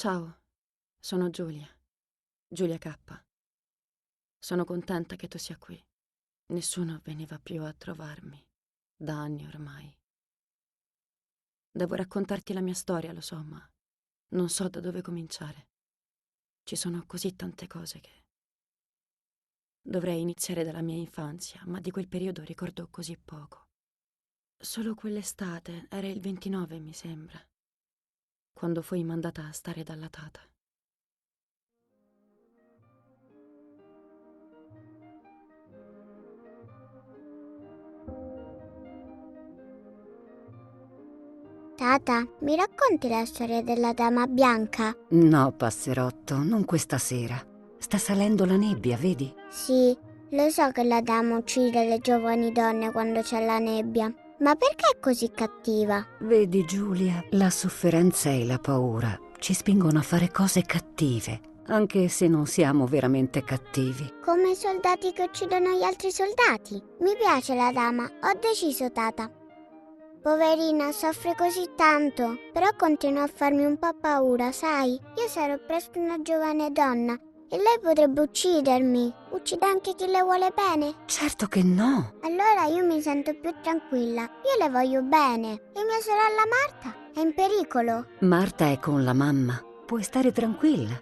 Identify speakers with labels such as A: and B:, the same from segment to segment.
A: Ciao, sono Giulia, Giulia K. Sono contenta che tu sia qui. Nessuno veniva più a trovarmi, da anni ormai. Devo raccontarti la mia storia, lo so, ma non so da dove cominciare. Ci sono così tante cose che... Dovrei iniziare dalla mia infanzia, ma di quel periodo ricordo così poco. Solo quell'estate, era il 29 mi sembra, quando fui mandata a stare dalla tata.
B: Tata, mi racconti la storia della dama bianca?
C: No, passerotto, non questa sera. Sta salendo la nebbia, vedi?
B: Sì, lo so che la dama uccide le giovani donne quando c'è la nebbia, ma perché è così cattiva?
C: Vedi, Giulia, la sofferenza e la paura ci spingono a fare cose cattive, anche se non siamo veramente cattivi.
B: Come i soldati che uccidono gli altri soldati. Mi piace la dama, ho deciso, tata. Poverina, soffre così tanto, però continua a farmi un po' paura, sai? Io sarò presto una giovane donna e lei potrebbe uccidermi. Uccide anche chi le vuole bene.
C: Certo che no.
B: Allora io mi sento più tranquilla. Io le voglio bene. E mia sorella Marta è in pericolo.
C: Marta è con la mamma. Puoi stare tranquilla.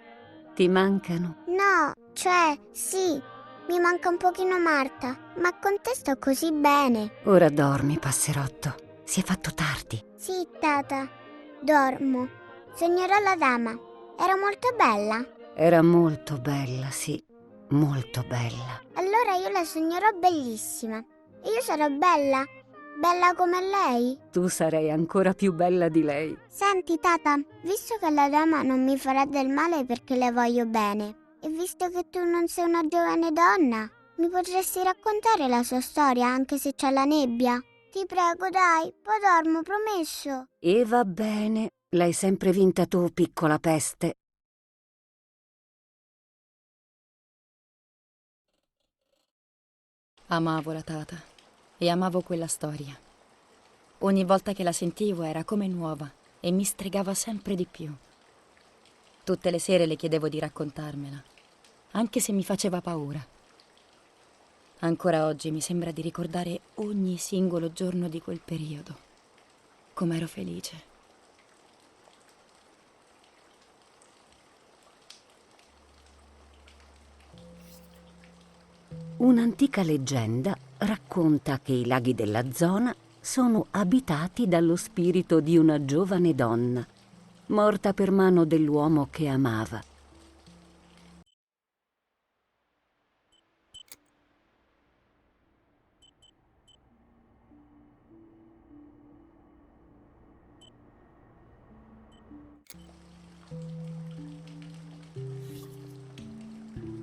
C: Ti mancano.
B: No, cioè, sì, mi manca un pochino Marta, ma con te sto così bene.
C: Ora dormi, passerotto. Si è fatto tardi.
B: Sì, tata, dormo. Sognerò la dama. Era molto bella.
C: Era molto bella, sì. Molto bella.
B: Allora io la sognerò bellissima. E io sarò bella? Bella come lei?
C: Tu sarei ancora più bella di lei.
B: Senti, tata, visto che la dama non mi farà del male perché le voglio bene, e visto che tu non sei una giovane donna, mi potresti raccontare la sua storia anche se c'è la nebbia? Ti prego, dai, poi dormo, promesso.
C: E va bene. L'hai sempre vinta tu, piccola peste.
A: Amavo la tata e amavo quella storia. Ogni volta che la sentivo era come nuova e mi stregava sempre di più. Tutte le sere le chiedevo di raccontarmela, anche se mi faceva paura. Ancora oggi mi sembra di ricordare ogni singolo giorno di quel periodo. Com'ero felice.
C: Un'antica leggenda racconta che i laghi della zona sono abitati dallo spirito di una giovane donna, morta per mano dell'uomo che amava.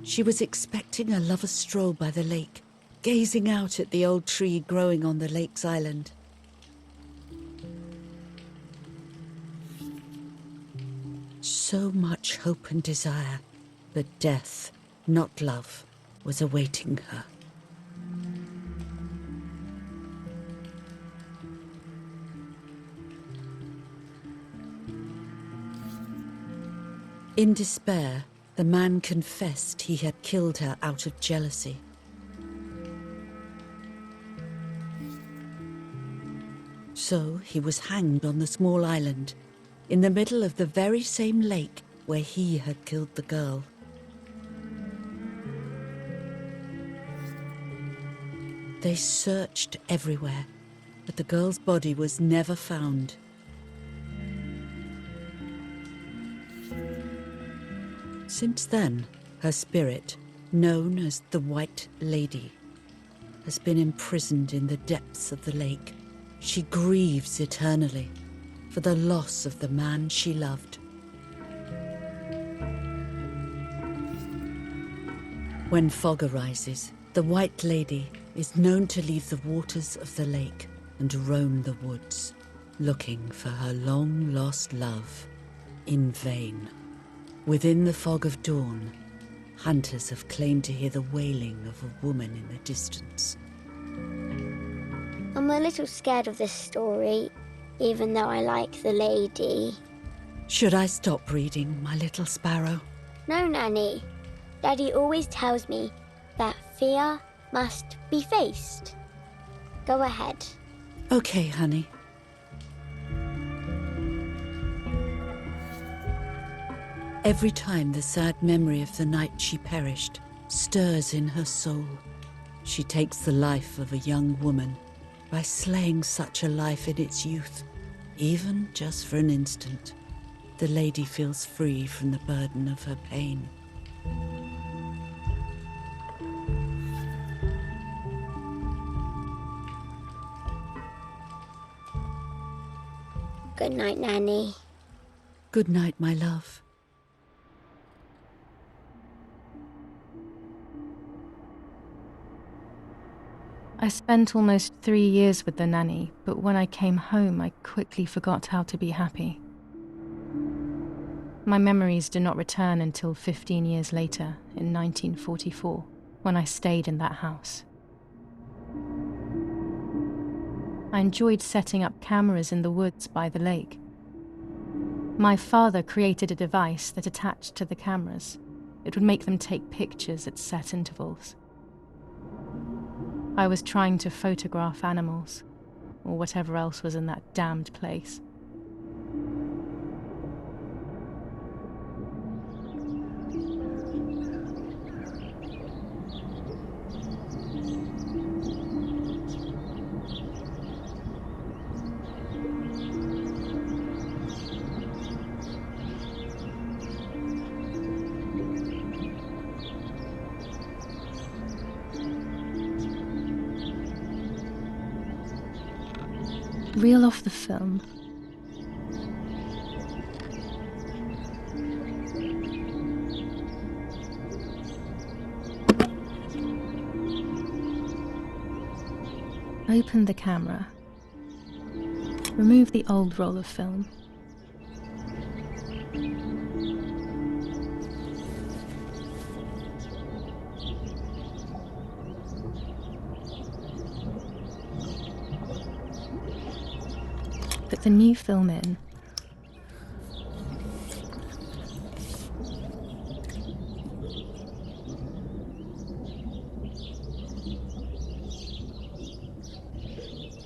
D: She was expecting a lover's stroll by the lake, gazing out at the old tree growing on the lake's island. So much hope and desire, but death, not love, was awaiting her. In despair, the man confessed he had killed her out of jealousy. So he was hanged on the small island, in the middle of the very same lake where he had killed the girl. They searched everywhere, but the girl's body was never found. Since then, her spirit, known as the White Lady, has been imprisoned in the depths of the lake. She grieves eternally for the loss of the man she loved. When fog arises, the White Lady is known to leave the waters of the lake and roam the woods, looking for her long-lost love in vain. Within the fog of dawn, hunters have claimed to hear the wailing of a woman in the distance.
B: I'm a little scared of this story, even though I like the lady.
D: Should I stop reading, my little sparrow?
B: No, Nanny. Daddy always tells me that fear must be faced. Go ahead.
D: Okay, honey. Every time the sad memory of the night she perished stirs in her soul, she takes the life of a young woman by slaying such a life in its youth. Even just for an instant, the lady feels free from the burden of her pain.
B: Good night, Nanny.
D: Good night, my love.
E: I spent almost 3 years with the nanny, but when I came home, I quickly forgot how to be happy. My memories do not return until 15 years later, in 1944, when I stayed in that house. I enjoyed setting up cameras in the woods by the lake. My father created a device that attached to the cameras. It would make them take pictures at set intervals. I was trying to photograph animals, or whatever else was in that damned place. Reel off the film. Open the camera. Remove the old roll of film. Put the new film in.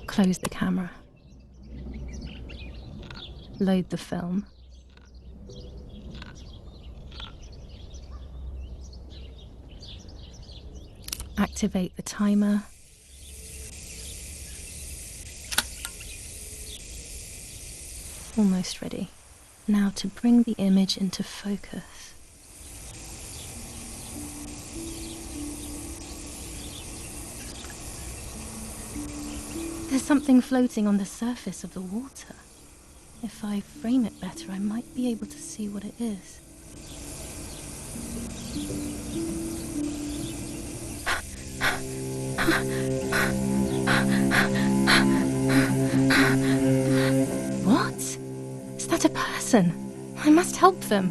E: Close the camera. Load the film. Activate the timer. Almost ready. Now to bring the image into focus. There's something floating on the surface of the water. If I frame it better, I might be able to see what it is. What? Is that a person? I must help them.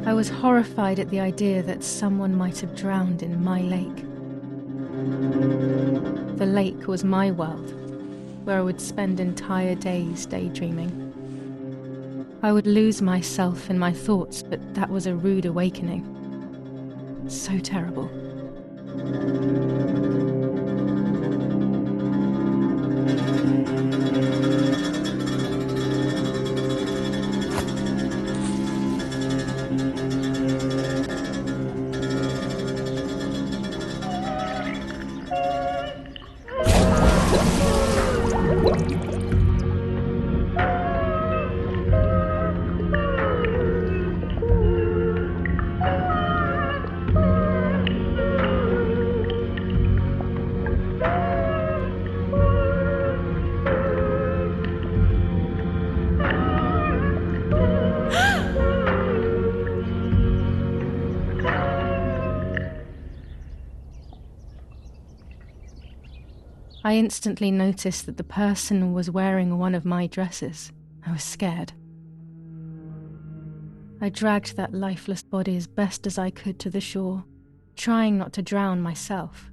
E: I was horrified at the idea that someone might have drowned in my lake. The lake was my world, where I would spend entire days daydreaming. I would lose myself in my thoughts, but that was a rude awakening. So terrible. I instantly noticed that the person was wearing one of my dresses. I was scared. I dragged that lifeless body as best as I could to the shore, trying not to drown myself.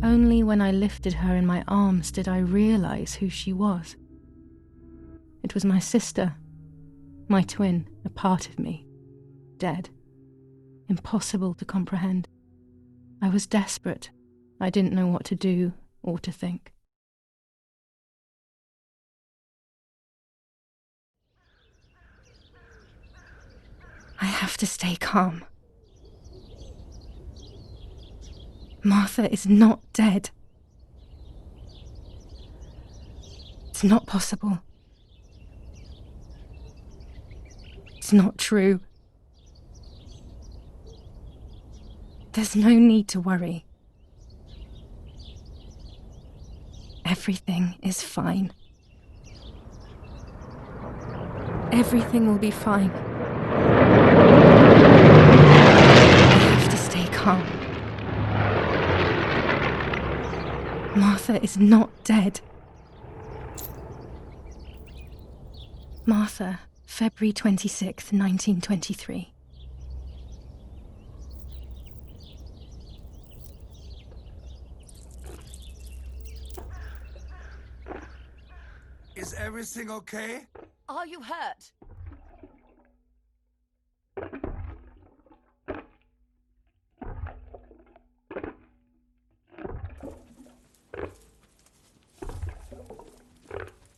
E: Only when I lifted her in my arms did I realize who she was. It was my sister, my twin, a part of me, dead. Impossible to comprehend. I was desperate. I didn't know what to do or to think. I have to stay calm. Martha is not dead. It's not possible. It's not true. There's no need to worry. Everything is fine. Everything will be fine. I have to stay calm. Martha is not dead. Martha, February 26th, 1923.
F: Is everything okay?
G: Are you hurt?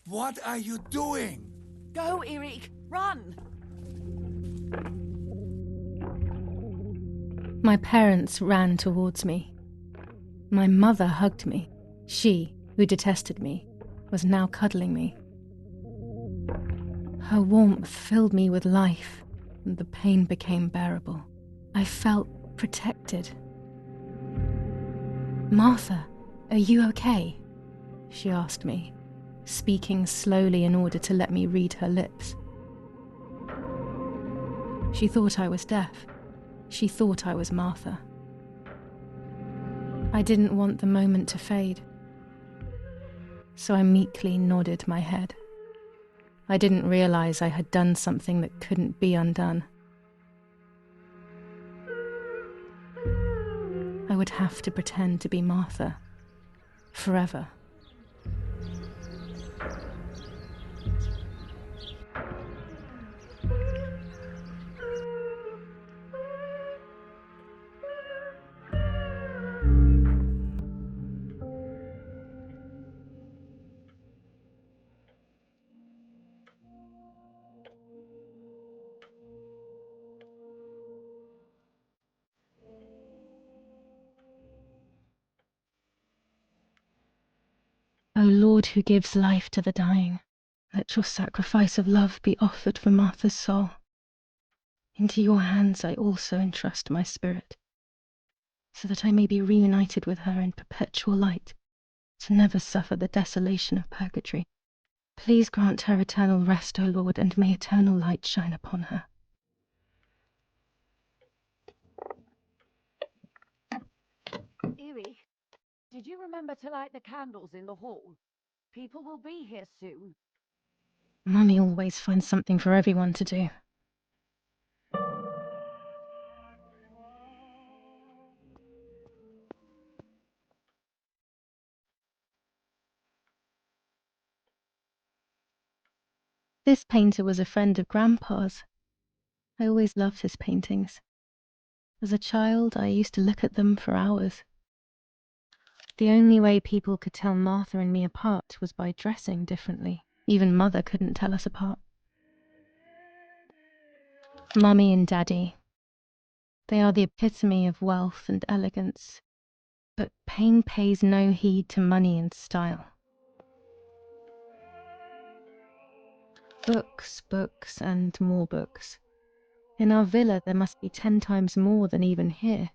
F: What are you doing?
G: Go, Eric, run!
E: My parents ran towards me. My mother hugged me. She, who detested me, was now cuddling me. Her warmth filled me with life, and the pain became bearable. I felt protected. Martha, are you okay? She asked me, speaking slowly in order to let me read her lips. She thought I was deaf. She thought I was Martha. I didn't want the moment to fade, so I meekly nodded my head. I didn't realize I had done something that couldn't be undone. I would have to pretend to be Martha forever. O Lord, who gives life to the dying, let your sacrifice of love be offered for Martha's soul. Into your hands I also entrust my spirit, so that I may be reunited with her in perpetual light, to never suffer the desolation of purgatory. Please grant her eternal rest, O Lord, and may eternal light shine upon her.
G: Eric, did you remember to light the candles in the hall? People will be here soon.
E: Mummy always finds something for everyone to do. This painter was a friend of Grandpa's. I always loved his paintings. As a child, I used to look at them for hours. The only way people could tell Martha and me apart was by dressing differently. Even Mother couldn't tell us apart. Mummy and Daddy. They are the epitome of wealth and elegance, but pain pays no heed to money and style. Books, books, and more books. In our villa there must be 10 times more than even here.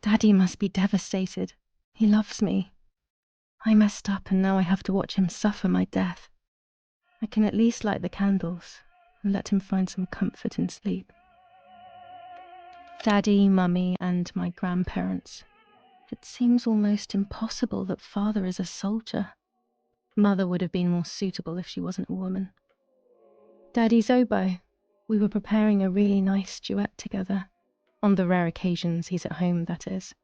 E: Daddy must be devastated. He loves me. I messed up and now I have to watch him suffer my death. I can at least light the candles and let him find some comfort in sleep. Daddy, Mummy, and my grandparents. It seems almost impossible that Father is a soldier. Mother would have been more suitable if she wasn't a woman. Daddy's oboe. We were preparing a really nice duet together. On the rare occasions he's at home, that is.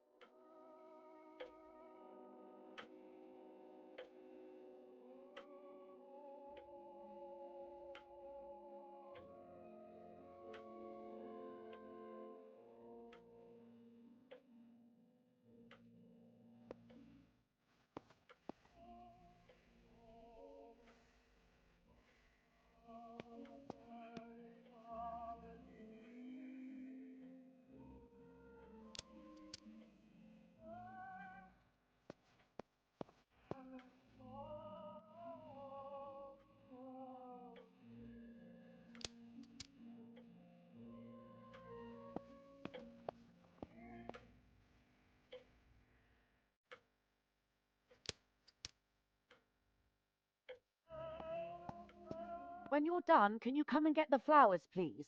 G: When you're done, can you come and get the flowers, please?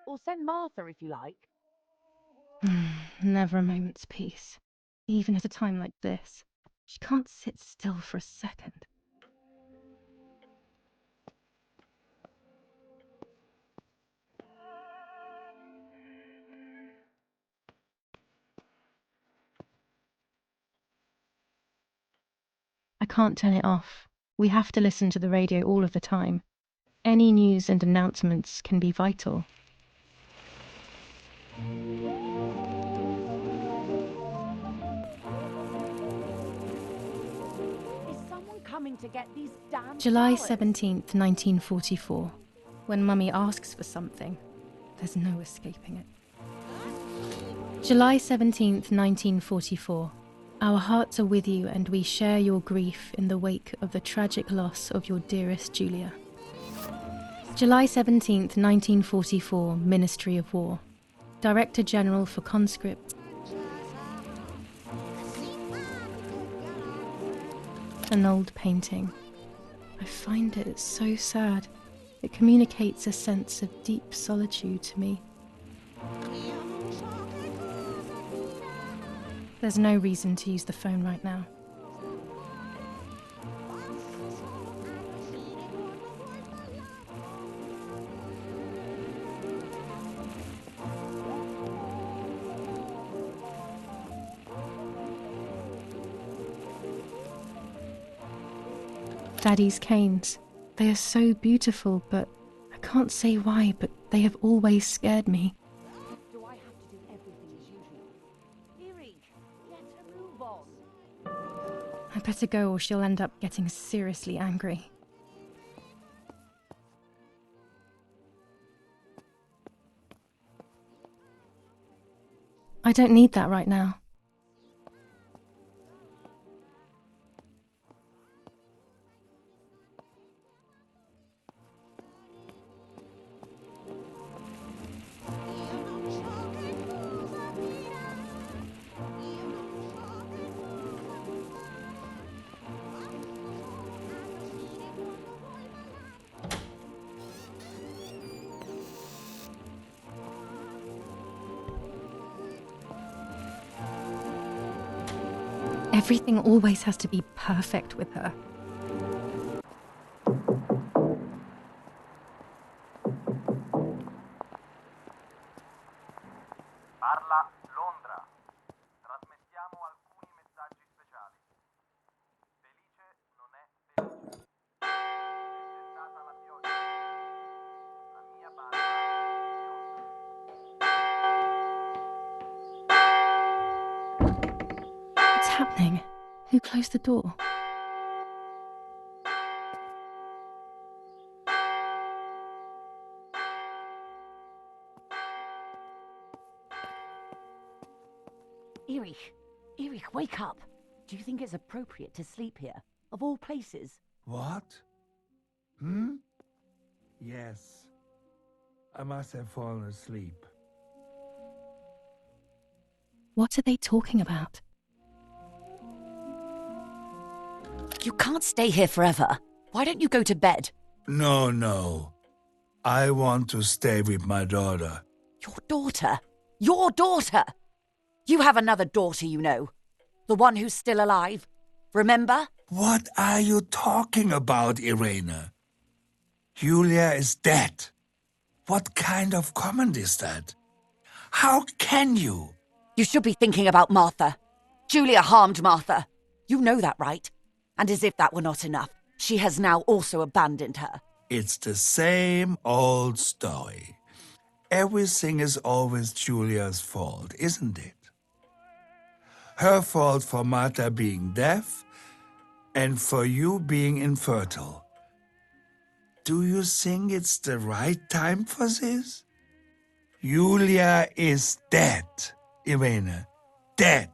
G: Or send Martha if you like.
E: Never a moment's peace. Even at a time like this. She can't sit still for a second. I can't turn it off. We have to listen to the radio all of the time. Any news and announcements can be vital.
G: Is someone coming to get these damn
E: July
G: flowers?
E: 17th, 1944. When Mummy asks for something, there's no escaping it. July 17th, 1944. Our hearts are with you and we share your grief in the wake of the tragic loss of your dearest Giulia. July 17th, 1944, Ministry of War. Director General for Conscript. An old painting. I find it so sad. It communicates a sense of deep solitude to me. There's no reason to use the phone right now. Daddy's canes. They are so beautiful, but I can't say why, but they have always scared me.
G: Do I have to do everything as usual? Erik, let her move on.
E: I better go or she'll end up getting seriously angry. I don't need that right now. Everything always has to be perfect with her.
H: Parla Londra. Trasmettiamo alcuni messaggi speciali. Felice non è felice. È stata la pioggia. La mia barca è
E: happening? Who closed the door?
G: Erich, wake up. Do you think it's appropriate to sleep here? Of all places?
F: What? Yes. I must have fallen asleep.
E: What are they talking about?
G: You can't stay here forever. Why don't you go to bed?
F: No. I want to stay with my daughter.
G: Your daughter? Your daughter? You have another daughter, you know. The one who's still alive. Remember?
F: What are you talking about, Irene? Giulia is dead. What kind of comment is that? How can you?
G: You should be thinking about Martha. Giulia harmed Martha. You know that, right? And as if that were not enough, she has now also abandoned her.
F: It's the same old story. Everything is always Giulia's fault, isn't it? Her fault for Martha being deaf and for you being infertile. Do you think it's the right time for this? Giulia is dead, Irene. Dead.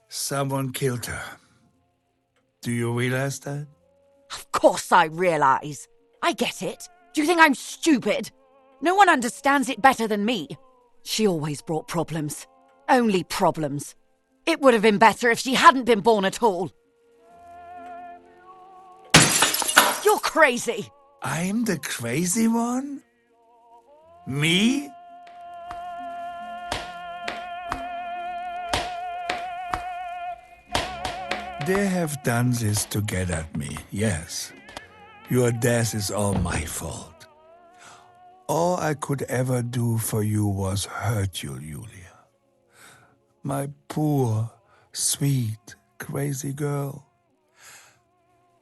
F: Someone killed her. Do you realize that?
G: Of course I realize. I get it. Do you think I'm stupid? No one understands it better than me. She always brought problems. Only problems. It would have been better if she hadn't been born at all. You're crazy.
F: I'm the crazy one? Me? They have done this to get at me, yes. Your death is all my fault. All I could ever do for you was hurt you, Giulia. My poor, sweet, crazy girl.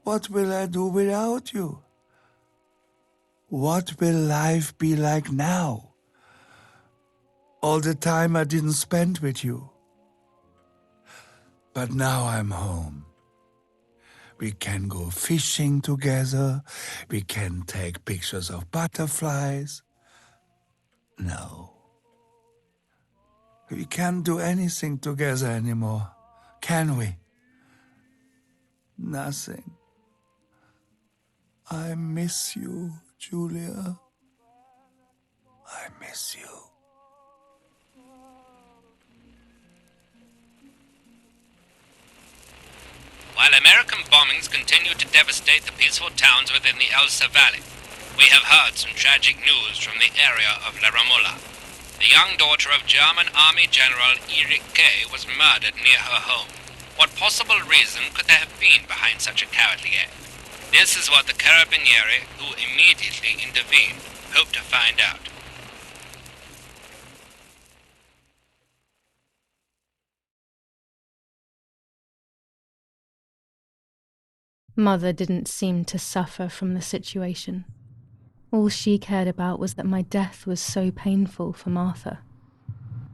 F: What will I do without you? What will life be like now? All the time I didn't spend with you. But now I'm home. We can go fishing together. We can take pictures of butterflies. No. We can't do anything together anymore, can we? Nothing. I miss you, Giulia. I miss you.
I: While American bombings continue to devastate the peaceful towns within the Elsa Valley, we have heard some tragic news from the area of La Ramola. The young daughter of German Army General Erich K. was murdered near her home. What possible reason could there have been behind such a cowardly act? This is what the Carabinieri, who immediately intervened, hope to find out.
E: Mother didn't seem to suffer from the situation. All she cared about was that my death was so painful for Martha.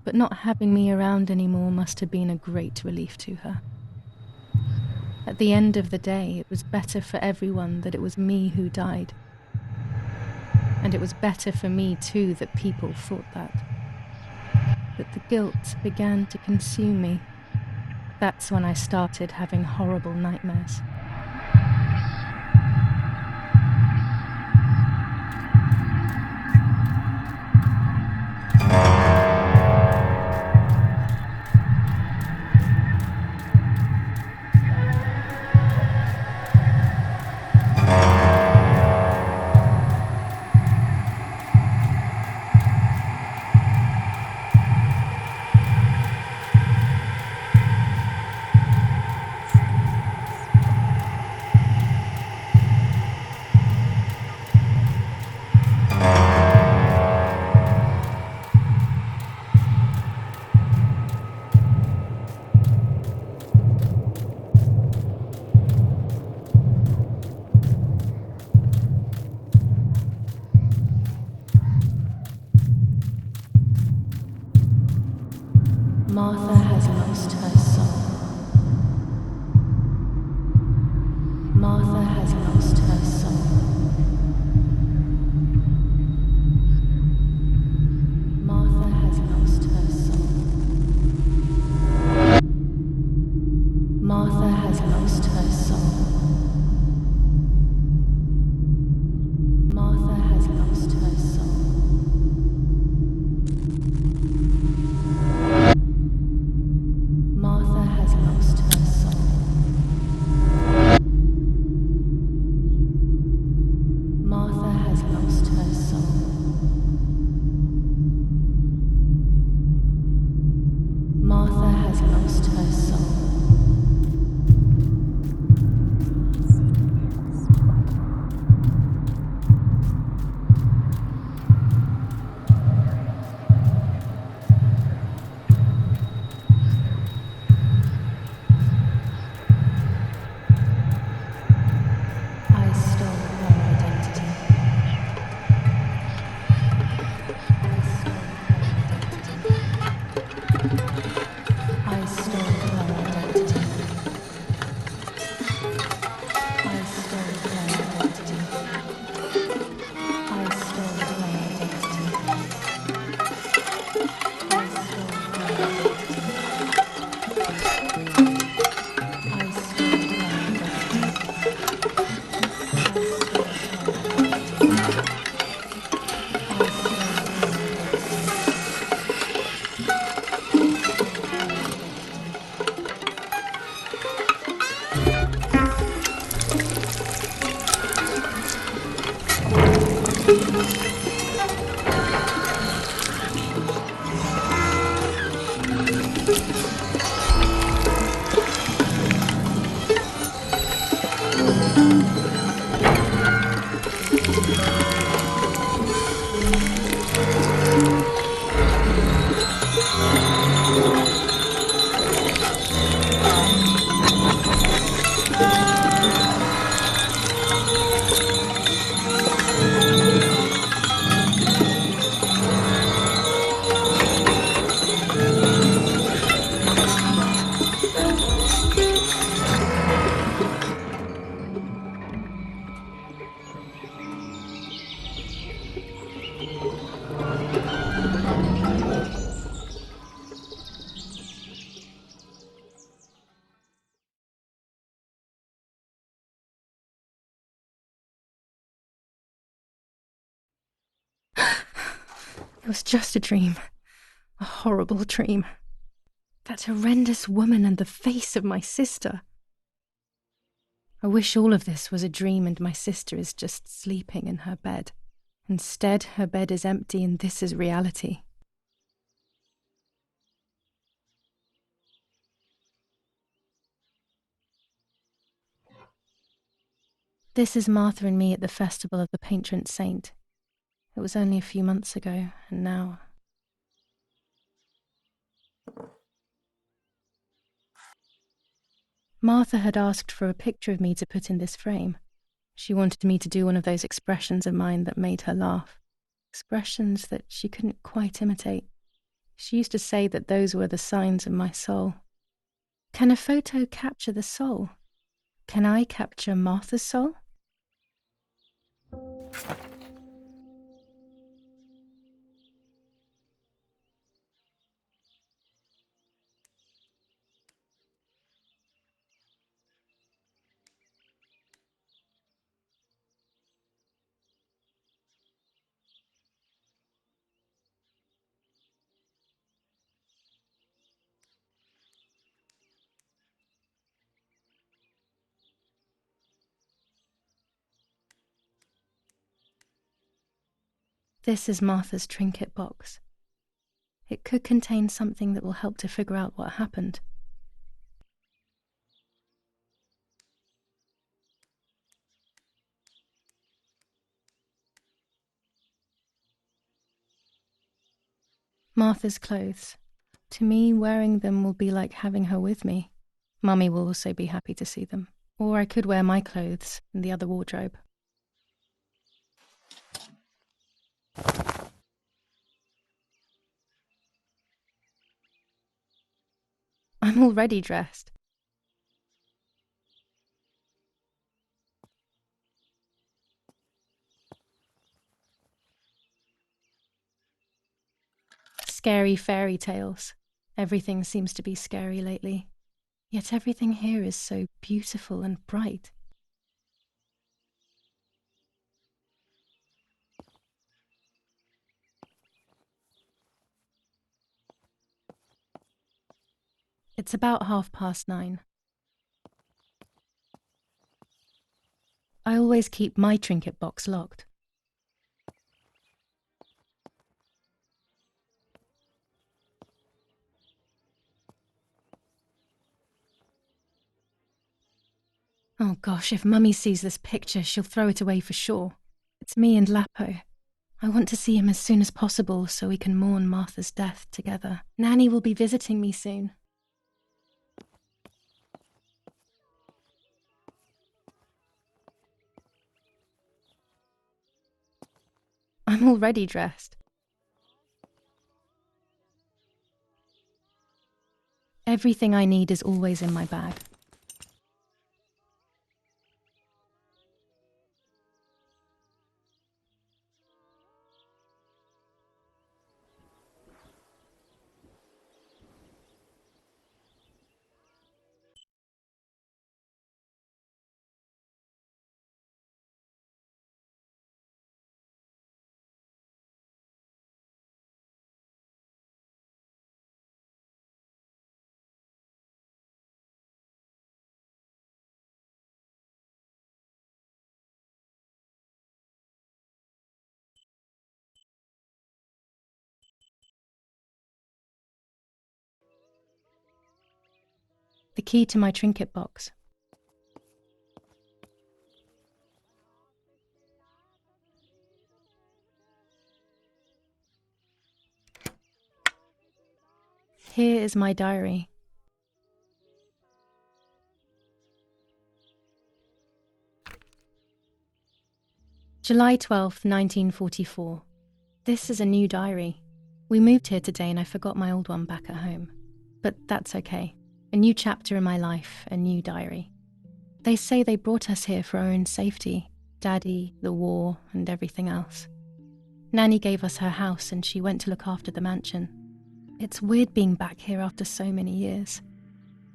E: But not having me around anymore must have been a great relief to her. At the end of the day, it was better for everyone that it was me who died. And it was better for me too that people thought that. But the guilt began to consume me. That's when I started having horrible nightmares. Martha has lost her soul. It was just a dream. A horrible dream. That horrendous woman and the face of my sister. I wish all of this was a dream and my sister is just sleeping in her bed. Instead, her bed is empty and this is reality. This is Martha and me at the festival of the patron saint. It was only a few months ago, and now... Martha had asked for a picture of me to put in this frame. She wanted me to do one of those expressions of mine that made her laugh. Expressions that she couldn't quite imitate. She used to say that those were the signs of my soul. Can a photo capture the soul? Can I capture Martha's soul? This is Martha's trinket box. It could contain something that will help to figure out what happened. Martha's clothes. To me, wearing them will be like having her with me. Mummy will also be happy to see them. Or I could wear my clothes in the other wardrobe. I'm already dressed. Scary fairy tales. Everything seems to be scary lately. Yet everything here is so beautiful and bright. It's about 9:30. I always keep my trinket box locked. Oh gosh, if Mummy sees this picture, she'll throw it away for sure. It's me and Lapo. I want to see him as soon as possible so we can mourn Martha's death together. Nanny will be visiting me soon. I'm already dressed. Everything I need is always in my bag. The key to my trinket box. Here is my diary. July 12th, 1944. This is a new diary. We moved here today and I forgot my old one back at home. But that's okay. A new chapter in my life, a new diary. They say they brought us here for our own safety. Daddy, the war, and everything else. Nanny gave us her house and she went to look after the mansion. It's weird being back here after so many years.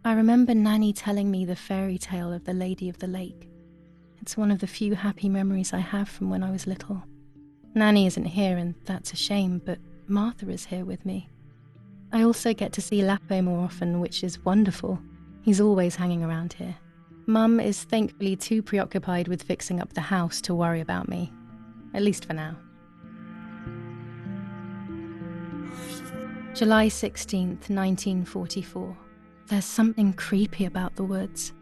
E: I remember Nanny telling me the fairy tale of the Lady of the Lake. It's one of the few happy memories I have from when I was little. Nanny isn't here and that's a shame, but Martha is here with me. I also get to see Lapo more often, which is wonderful. He's always hanging around here. Mum is thankfully too preoccupied with fixing up the house to worry about me. At least for now. July 16th, 1944. There's something creepy about the woods.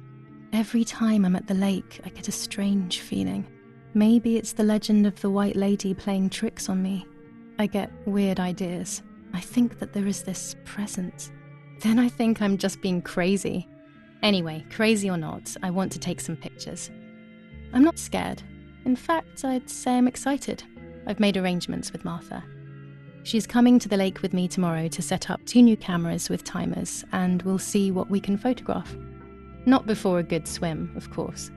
E: Every time I'm at the lake, I get a strange feeling. Maybe it's the legend of the White Lady playing tricks on me. I get weird ideas. I think that there is this presence. Then I think I'm just being crazy. Anyway, crazy or not, I want to take some pictures. I'm not scared. In fact, I'd say I'm excited. I've made arrangements with Martha. She's coming to the lake with me tomorrow to set up 2 new cameras with timers, and we'll see what we can photograph. Not before a good swim, of course.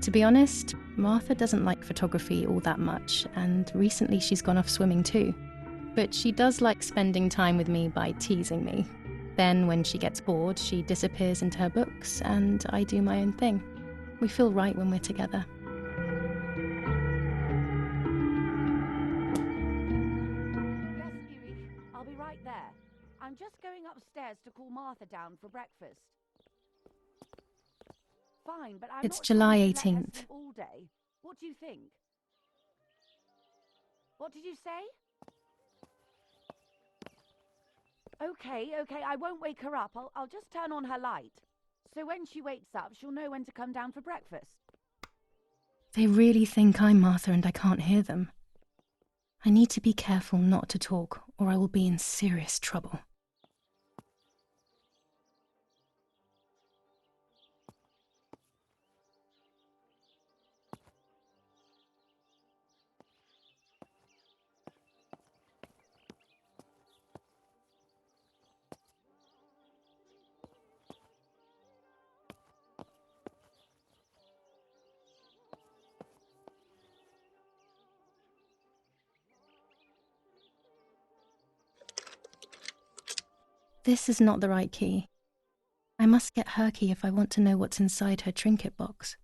E: To be honest, Martha doesn't like photography all that much, and recently she's gone off swimming too. But she does like spending time with me by teasing me. Then when she gets bored, she disappears into her books, and I do my own thing. We feel right when we're together.
G: Yes, Huey, I'll be right there. I'm just going upstairs to call Martha down for breakfast. Fine, but I'm
E: It's
G: not sure
E: July
G: we should let her
E: 18th.
G: sleep all day. What do you think? What did you say? Okay, I won't wake her up. I'll just turn on her light. So when she wakes up, she'll know when to come down for breakfast.
E: They really think I'm Martha and I can't hear them. I need to be careful not to talk, or I will be in serious trouble. This is not the right key. I must get her key if I want to know what's inside her trinket box.